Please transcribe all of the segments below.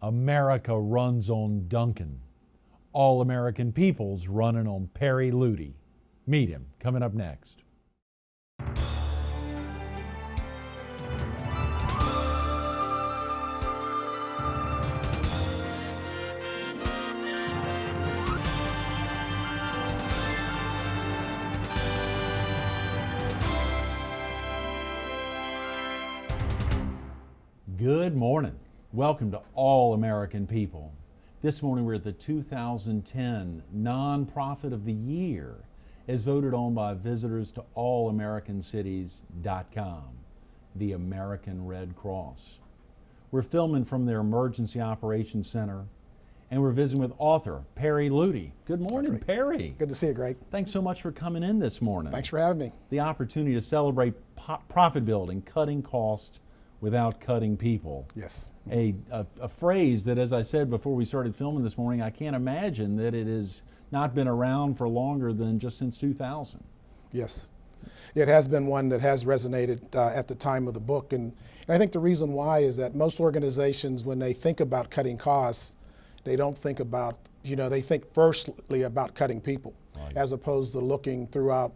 America runs on Duncan. All American people's running on Perry Ludy. Meet him, coming up next. Good morning. Welcome to All American People. This morning we're at the 2010 Nonprofit of the Year as voted on by visitors to allamericancities.com, the American Red Cross. We're filming from their Emergency Operations Center and we're visiting with author Perry Ludy. Good morning, Perry. Good to see you, Greg. Thanks so much for coming in this morning. Thanks for having me. The opportunity to celebrate profit building, cutting costs without cutting people. Yes. A phrase that, as I said before we started filming this morning, I can't imagine that it has not been around for longer than just since 2000. Yes. It has been one that has resonated at the time of the book. And I think the reason why is that most organizations, when they think about cutting costs, they don't think about, they think firstly about cutting people, right, as opposed to looking throughout,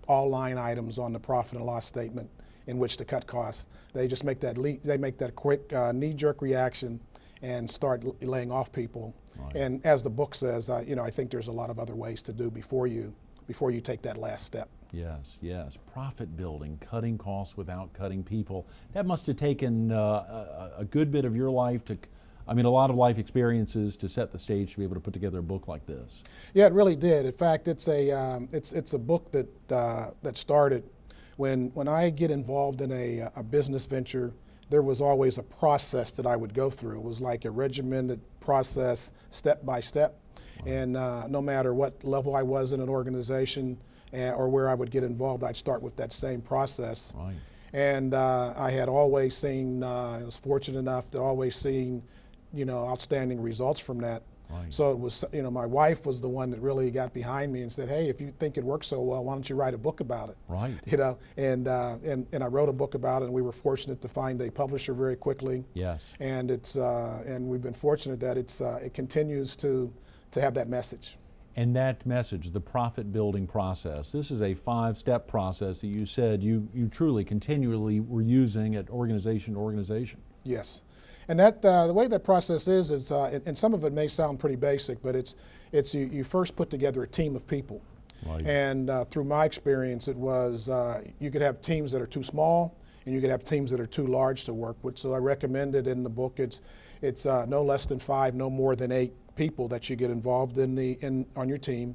all line items on the profit and loss statement in which to cut costs. They just make that quick knee-jerk reaction and start laying off people. Right. And as the book says, I think there's a lot of other ways to do before you take that last step. Yes, yes. Profit building, cutting costs without cutting people. That must have taken a good bit of your life a lot of life experiences to set the stage to be able to put together a book like this. Yeah, it really did. In fact, it's a book that started when I get involved in a business venture. There was always a process that I would go through. It was like a regimented process, step by step. Wow. And no matter what level I was in an organization or where I would get involved, I'd start with that same process. Right. And I had always seen, I was fortunate enough to always seen, outstanding results from that. Right. So it was, my wife was the one that really got behind me and said, "Hey, if you think it works so well, why don't you write a book about it?" Right. And I wrote a book about it, and we were fortunate to find a publisher very quickly. Yes. And and we've been fortunate that it continues to have that message. And that message, the profit building process, this is a 5-step process that you said you truly continually were using at organization to organization. Yes. And that the way that process is and some of it may sound pretty basic, but it's you first put together a team of people. Right. And through my experience, it was you could have teams that are too small, and you could have teams that are too large to work with. So I recommended in the book it's no less than 5, no more than 8 people that you get involved on your team.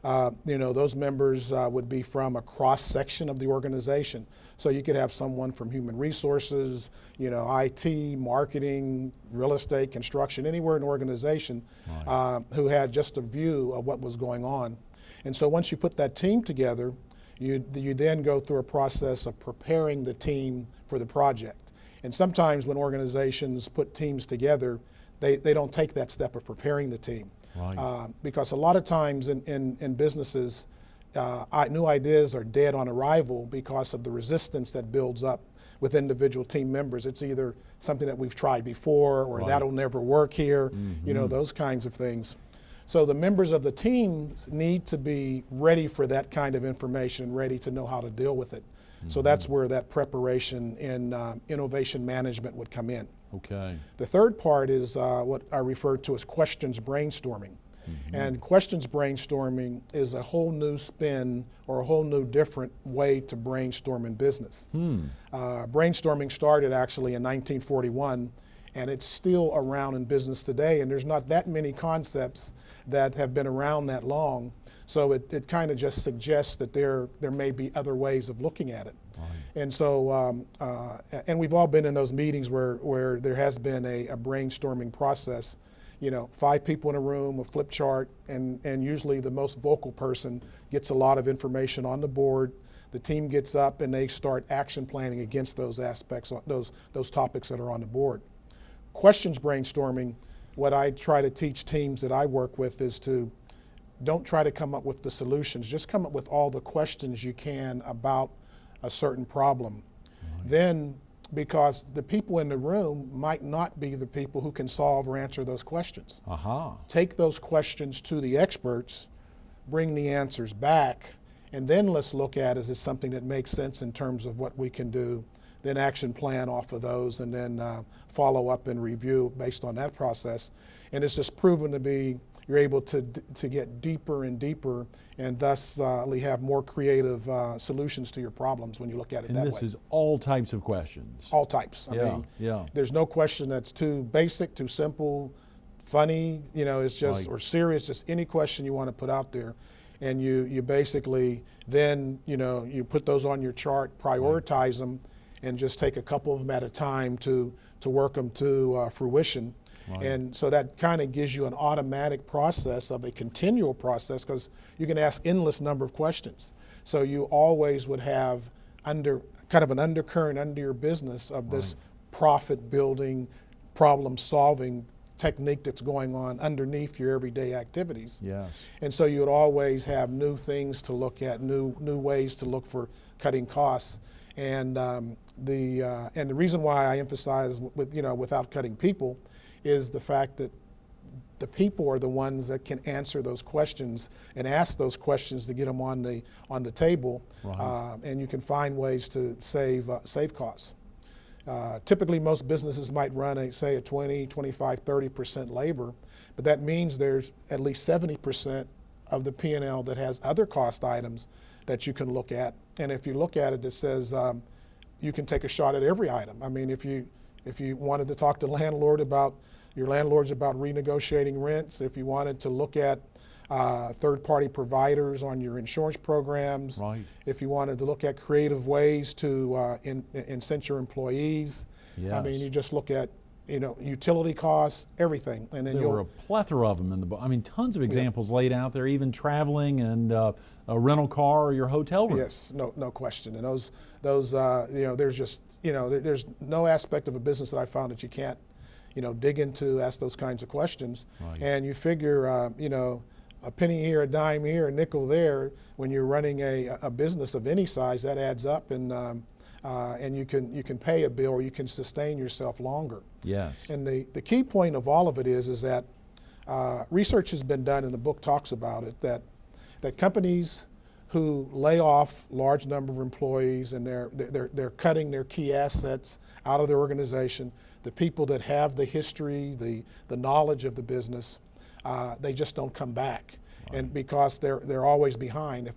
Those members would be from a cross section of the organization. So you could have someone from human resources, IT, marketing, real estate, construction, anywhere in an organization, right, who had just a view of what was going on. And so once you put that team together, you then go through a process of preparing the team for the project. And sometimes when organizations put teams together, they don't take that step of preparing the team. Right. Because a lot of times in businesses, new ideas are dead on arrival because of the resistance that builds up with individual team members. It's either something that we've tried before or right, that'll never work here, mm-hmm, those kinds of things. So the members of the team need to be ready for that kind of information, ready to know how to deal with it. Mm-hmm. So that's where that preparation in innovation management would come in. Okay. The third part is what I refer to as questions brainstorming. Mm-hmm. And questions brainstorming is a whole new spin or a whole new different way to brainstorm in business. Brainstorming started actually in 1941, and it's still around in business today, and there's not that many concepts that have been around that long. So it kind of just suggests that there may be other ways of looking at it. Right. And so, and we've all been in those meetings where there has been a brainstorming process. 5 people in a room, a flip chart, and usually the most vocal person gets a lot of information on the board. The team gets up and they start action planning against those aspects, those topics that are on the board. Questions brainstorming, what I try to teach teams that I work with is to don't try to come up with the solutions, just come up with all the questions you can about a certain problem. Right. Then because the people in the room might not be the people who can solve or answer those questions. Aha. Take those questions to the experts, bring the answers back, and then let's look at, is it something that makes sense in terms of what we can do, then action plan off of those, and then follow up and review based on that process. And it's just proven to be, you're able to get deeper and deeper, and thus have more creative solutions to your problems when you look at it that way. And this is all types of questions. All types. I mean, there's no question that's too basic, too simple, funny, it's just, or serious, just any question you want to put out there. And you basically then, you put those on your chart, prioritize them, and just take a couple of them at a time to work them to fruition. Right. And so that kind of gives you an automatic process of a continual process, because you can ask endless number of questions. So you always would have kind of an undercurrent under your business of this profit building, problem solving technique that's going on underneath your everyday activities. Yes. And so you would always have new things to look at, new ways to look for cutting costs. And the reason why I emphasize without cutting people is the fact that the people are the ones that can answer those questions and ask those questions to get them on the table. Right. And you can find ways to save costs. Typically, most businesses might run say a 20, 25, 30% labor, but that means there's at least 70% of the P&L that has other cost items that you can look at. And if you look at it, it says you can take a shot at every item. I mean, if you wanted to talk to your landlords about renegotiating rents, if you wanted to look at third-party providers on your insurance programs, right. If you wanted to look at creative ways to incent your employees, yes. I mean, you just look at utility costs, everything, and then there were a plethora of them in the book. I mean, tons of examples laid out there, even traveling and a rental car or your hotel room. Yes, no question. And those there's just there's no aspect of a business that I found that you can't dig into, ask those kinds of questions, right. And you figure a penny here, a dime here, a nickel there. When you're running a business of any size, that adds up, and you can pay a bill, or you can sustain yourself longer. Yes. And the key point of all of it is that research has been done, and the book talks about it, that companies who lay off large number of employees and they're cutting their key assets out of their organization, the people that have the history, the knowledge of the business, they just don't come back. Right. And because they're always behind.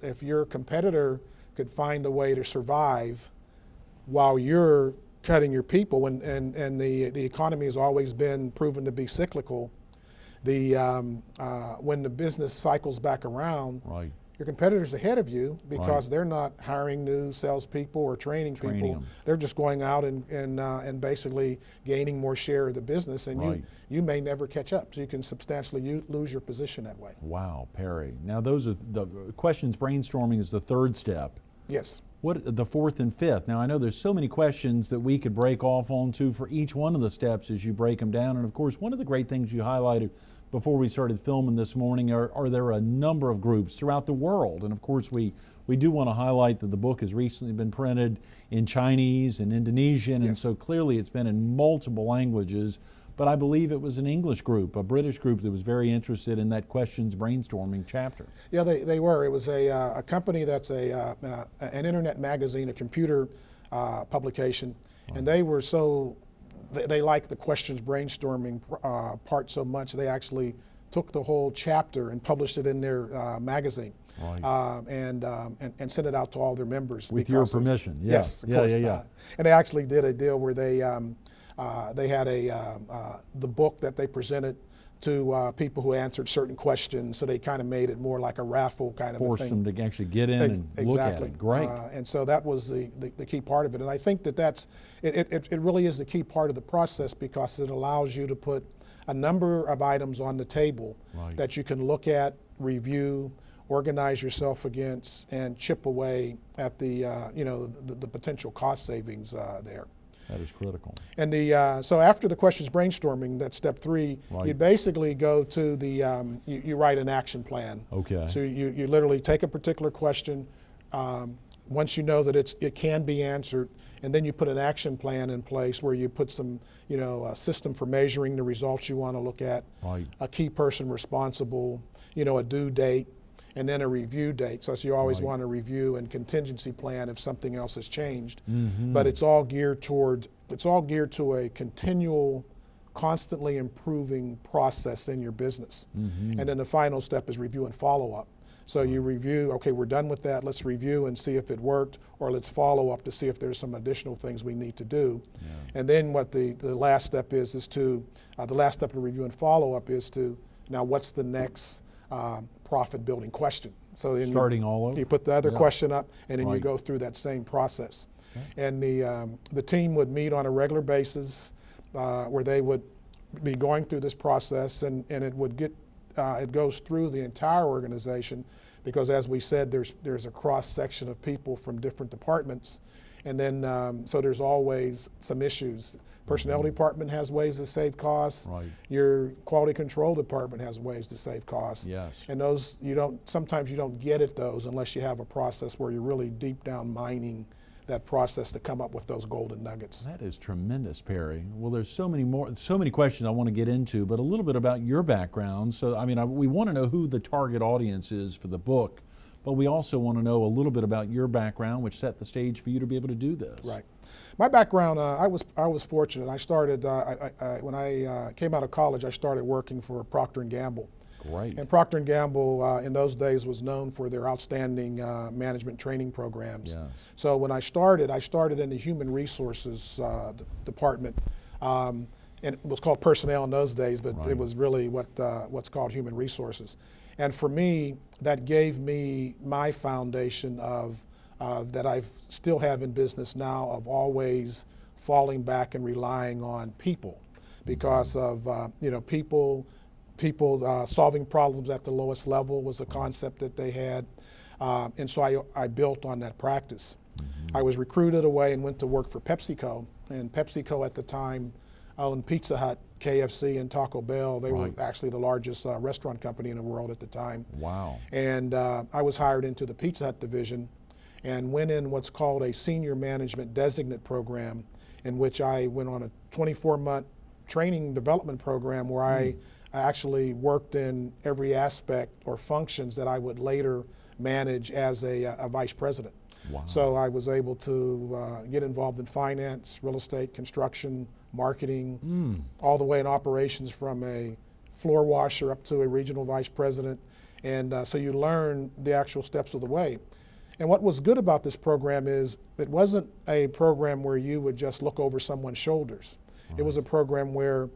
If your competitor could find a way to survive while you're cutting your people, and the economy has always been proven to be cyclical, when the business cycles back around, right. Your competitor's ahead of you because right. They're not hiring new salespeople or training people. Them. They're just going out and basically gaining more share of the business, and right. you may never catch up. So you can substantially lose your position that way. Wow, Perry. Now those are the questions. Brainstorming is the third step. Yes. What the fourth and fifth? Now I know there's so many questions that we could break off onto for each one of the steps as you break them down. And of course, one of the great things you highlighted before we started filming this morning are there a number of groups throughout the world. And of course, we do want to highlight that the book has recently been printed in Chinese and Indonesian, yes. And so clearly it's been in multiple languages. But I believe it was an English group, a British group, that was very interested in that questions brainstorming chapter. Yeah, they were. It was a company that's an internet magazine, a computer publication, right. And they were they liked the questions brainstorming part so much, they actually took the whole chapter and published it in their magazine, right. And sent it out to all their members. With your permission, yeah. Yes, of course. Yeah. And they actually did a deal where they had the book that they presented to people who answered certain questions, so they kind of made it more like a raffle kind of Forced a thing. them to actually get in and look at it. Great. And so that was the key part of it. And I think it really is the key part of the process, because it allows you to put a number of items on the table, right. That you can look at, review, organize yourself against, and chip away at the potential cost savings there. That is critical. And so after the questions brainstorming, that's step 3, right. You basically go to you write an action plan. Okay. So you literally take a particular question, once you know that it can be answered, and then you put an action plan in place where you put some, a system for measuring the results you want to look at, Right. a key person responsible, a due date, and then a review date. So you always Right. want to review and contingency plan if something else has changed. Mm-hmm. But it's all geared to a continual, constantly improving process in your business. Mm-hmm. And then the final step is review and follow up. So you review, okay, we're done with that, let's review and see if it worked, or let's follow up to see if there's some additional things we need to do. Yeah. And then what the last step is to, the last step of review and follow up is to, now what's the next profit building question? So then Starting all over? you put the other Yeah. question up, and then you Right. go through that same process. Okay. And the team would meet on a regular basis where they would be going through this process, and it would get, it goes through the entire organization, because as we said, there's a cross section of people from different departments, and then so there's always some issues. Personnel department has ways to save costs. Right. Your quality control department has ways to save costs. Yes. And those sometimes you don't get at those unless you have a process where you're really deep down mining that process to come up with those golden nuggets. That is tremendous, Perry. Well, there's so many questions I want to get into, but a little bit about your background. So, we want to know who the target audience is for the book, but we also want to know a little bit about your background, which set the stage for you to be able to do this. Right. My background, I was fortunate. I started when I came out of college. I started working for Procter & Gamble. Great. And Procter & Gamble in those days was known for their outstanding management training programs. Yes. So when I started in the human resources department, and it was called personnel in those days, but Right. it was really what's called human resources. And for me, that gave me my foundation of that I still have in business now, of always falling back and relying on people, because of people solving problems at the lowest level was a concept that they had, and so I built on that practice. I was recruited away and went to work for PepsiCo, and PepsiCo at the time owned Pizza Hut, KFC, and Taco Bell. They Right. were actually the largest restaurant company in the world at the time. Wow. And I was hired into the Pizza Hut division and went in what's called a senior management designate program, in which I went on a 24-month training development program where I actually worked in every aspect or functions that I would later manage as a vice president. Wow. So I was able to get involved in finance, real estate, construction, marketing, all the way in operations, from a floor washer up to a regional vice president. And so you learn the actual steps of the way. And what was good about this program is it wasn't a program where you would just look over someone's shoulders. It was a program where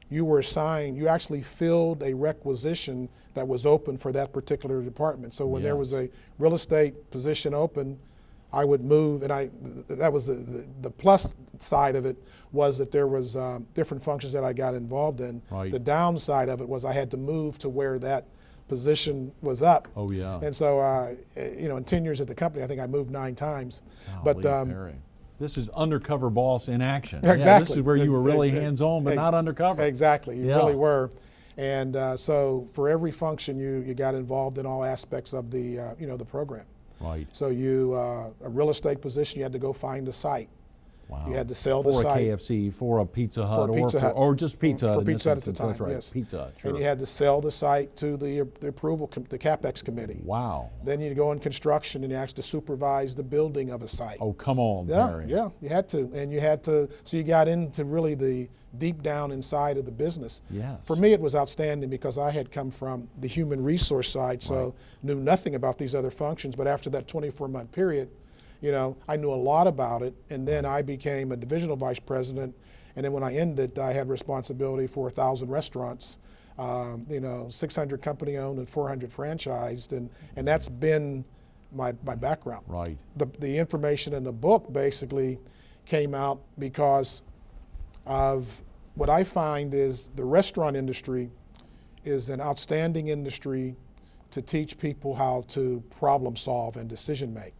you were assigned, you actually filled a requisition that was open for that particular department. So when there was a real estate position open, I would move, and that was the plus side of it, was that there was different functions that I got involved in. Right. The downside of it was I had to move to where that position was up. Oh, yeah. And so, in 10 years at the company, I think I moved 9 times. Golly, Perry. This is undercover boss in action. Exactly. Yeah, this is where you were really hands-on, but not undercover. Exactly, you Yeah. really were. And so for every function, you got involved in all aspects of the program. Right. So a real estate position, you had to go find a site. Wow. You had to sell the for site. a KFC, for a Pizza Hut, Pizza Hut. or just Pizza Hut. For in this Pizza Hut at the instance. That's time, right. yes. Pizza Hut, sure. And you had to sell the site to the approval, the CapEx committee. Wow. Then you go in construction and you actually supervise the building of a site. Oh, come on, Yeah, Perry. yeah, you had to. And you had to, so you got into really the deep down inside of the business. Yes. For me, it was outstanding because I had come from the human resource side, so knew nothing about these other functions. But after that 24-month period, I knew a lot about it. And then I became a divisional vice president. And then when I ended, I had responsibility for 1,000 restaurants, 600 company owned and 400 franchised. And that's been my background. Right. The information in the book basically came out because of what I find is the restaurant industry is an outstanding industry to teach people how to problem solve and decision make.